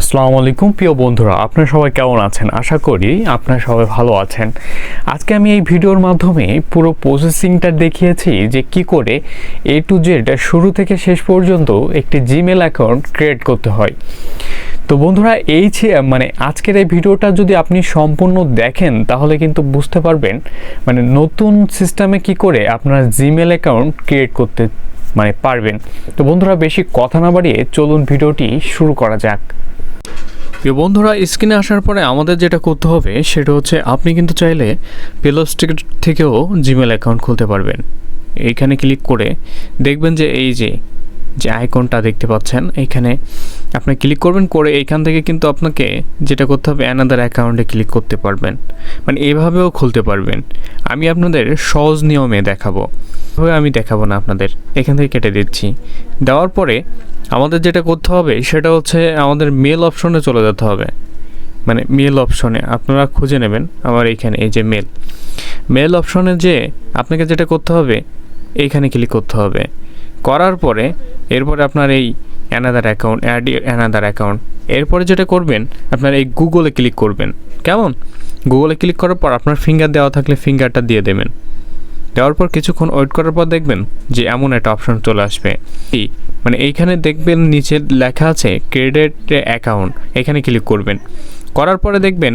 আসসালামু আলাইকুম প্রিয় বন্ধুরা, আপনারা সবাই কেমন আছেন? আশা করি আপনারা সবাই ভালো আছেন। আজকে আমি এই ভিডিওর মাধ্যমে পুরো প্রসেসিংটা দেখিয়েছি যে কি করে এ টু জেড শুরু থেকে শেষ পর্যন্ত একটি জিমেল অ্যাকাউন্ট ক্রিয়েট করতে হয়। তো বন্ধুরা, আজকের এই ভিডিওটা যদি আপনি সম্পূর্ণ দেখেন তাহলে কিন্তু বুঝতে পারবেন নতুন সিস্টেমে কি করে আপনার জিমেল অ্যাকাউন্ট ক্রিয়েট করতে পারবেন। তো বন্ধুরা, বেশি কথা না বাড়িয়ে চলুন ভিডিওটি শুরু করা যাক। বন্ধুরা, স্ক্রিনে আসার পরে আমাদের যেটা করতে হবে সেটা হচ্ছে আপনি কিন্তু চাইলে প্লে স্টোর থেকেও জিমেল অ্যাকাউন্ট খুলতে পারবেন। এইখানে ক্লিক করে দেখবেন যে এই যে আইকনটা দেখতে পাচ্ছেন, এইখানে আপনি ক্লিক করবেন, করে এইখান থেকে কিন্তু আপনাকে যেটা করতে হবে অ্যানাদার অ্যাকাউন্টে ক্লিক করতে পারবেন, এভাবেও খুলতে পারবেন। আমি আপনাদের সহজ নিয়মে দেখাবো, আমি দেখাবো না আপনাদের, এখান থেকে কেটে দিচ্ছি। দেওয়ার পরে আমাদের যেটা করতে হবে সেটা হচ্ছে আমাদের মেল অপশনে চলে যেতে হবে। মেল অপশনে আপনারা খুঁজে নেবেন আমার এইখানে এই যে মেল অপশনে যে আপনাকে যেটা করতে হবে এইখানে ক্লিক করতে হবে। করার পরে এরপরে আপনার এই another account, add another account, এরপরে যেটা করবেন আপনার এই গুগলে ক্লিক করবেন। কেমন? গুগলে ক্লিক করার পর আপনার ফিঙ্গার দেওয়া থাকলে ফিঙ্গারটা দিয়ে দেবেন। দেওয়ার পর কিছুক্ষণ ওয়েট করার পর দেখবেন যে এমন একটা অপশন চলে আসবে। এইখানে দেখবেন নিচে লেখা আছে ক্রেডিট অ্যাকাউন্ট, এখানে ক্লিক করবেন। করার পরে দেখবেন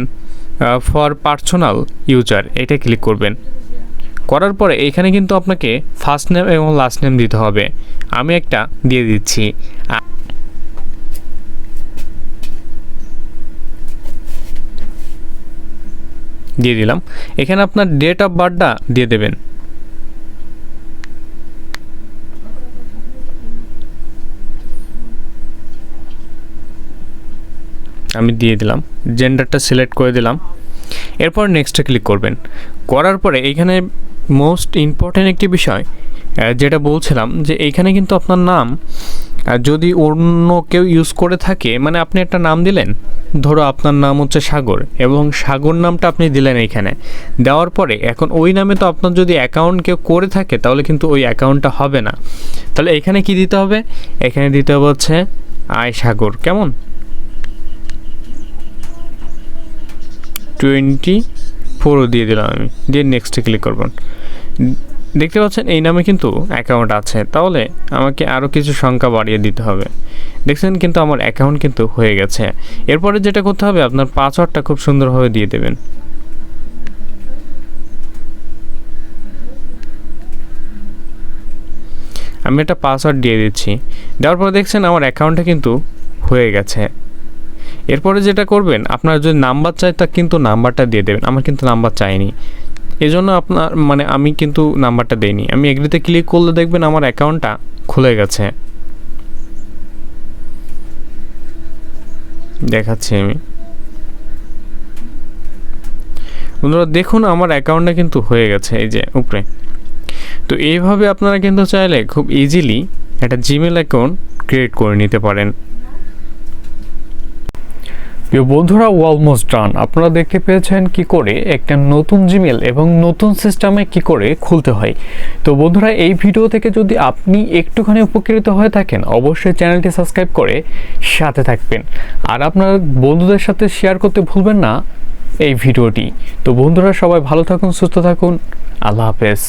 ফর পার্সোনাল ইউজার, এটা ক্লিক করবেন। করার পরে এইখানে কিন্তু আপনাকে ফার্স্ট নেম এবং লাস্ট নেম দিতে হবে। আমি একটা দিয়ে দিচ্ছি, দিয়ে দিলাম। এখানে আপনার ডেট অফ বার্থটা দিয়ে দেবেন। আমি দিয়ে দিলাম, জেন্ডারটা সিলেক্ট করে দিলাম। এরপর নেক্সটে ক্লিক করবেন। করার পরে এইখানে মোস্ট ইম্পর্ট্যান্ট একটি বিষয় যেটা বলছিলাম যে এইখানে কিন্তু আপনার নাম যদি অন্য কেউ ইউজ করে থাকে, আপনি একটা নাম দিলেন, ধরো আপনার নাম হচ্ছে সাগর এবং সাগর নামটা আপনি দিলেন এইখানে। দেওয়ার পরে এখন ওই নামে তো আপনার যদি অ্যাকাউন্ট কেউ করে থাকে তাহলে কিন্তু ওই অ্যাকাউন্টটা হবে না। তাহলে এখানে কি দিতে হবে? এখানে দিতে হবে হচ্ছে সাগর, কেমন 24 দিয়ে দিলাম আমি, দিয়ে নেক্সটে ক্লিক করবেন। দেখতে পাচ্ছেন এই নামে কিন্তু অ্যাকাউন্ট আছে, তাহলে আমাকে আরও কিছু সংখ্যা বাড়িয়ে দিতে হবে। দেখছেন কিন্তু আমার অ্যাকাউন্ট কিন্তু হয়ে গেছে। এরপরে যেটা করতে হবে আপনার পাসওয়ার্ডটা খুব সুন্দরভাবে দিয়ে দেবেন। আমি একটা পাসওয়ার্ড দিয়ে দিচ্ছি। দেওয়ার পরে দেখছেন আমার অ্যাকাউন্টটা কিন্তু হয়ে গেছে। এরপরে যেটা করবেন, আপনার যদি নাম্বার চাই তা কিন্তু নাম্বারটা দিয়ে দেবেন। আমার কিন্তু নাম্বার চাইনি, এজন্য আপনার আমি কিন্তু নাম্বারটা দেইনি। আমি এগ্রিতে ক্লিক করলে দেখবেন আমার অ্যাকাউন্টটা খুলে গেছে। দেখাচ্ছি আমি, বন্ধুরা দেখুন আমার অ্যাকাউন্টটা কিন্তু হয়ে গেছে এই যে উপরে। তো এইভাবে আপনারা কিন্তু চাইলে খুব ইজিলি একটা জিমেল অ্যাকাউন্ট ক্রিয়েট করে নিতে পারেন। বন্ধুরা, অলমোস্ট ডান। আপনারা দেখতে পেয়েছেন কি করে একটা নতুন জিমেল এবং নতুন সিস্টেমে কি করে খুলতে হয়। তো বন্ধুরা, এই ভিডিও থেকে যদি আপনি একটুখানি উপকৃত হয়ে থাকেন অবশ্যই চ্যানেলটি সাবস্ক্রাইব করে সাথে থাকবেন, আর আপনার বন্ধুদের সাথে শেয়ার করতে ভুলবেন না এই ভিডিওটি। তো বন্ধুরা, সবাই ভালো থাকুন, সুস্থ থাকুন, আল্লাহ হাফেজ।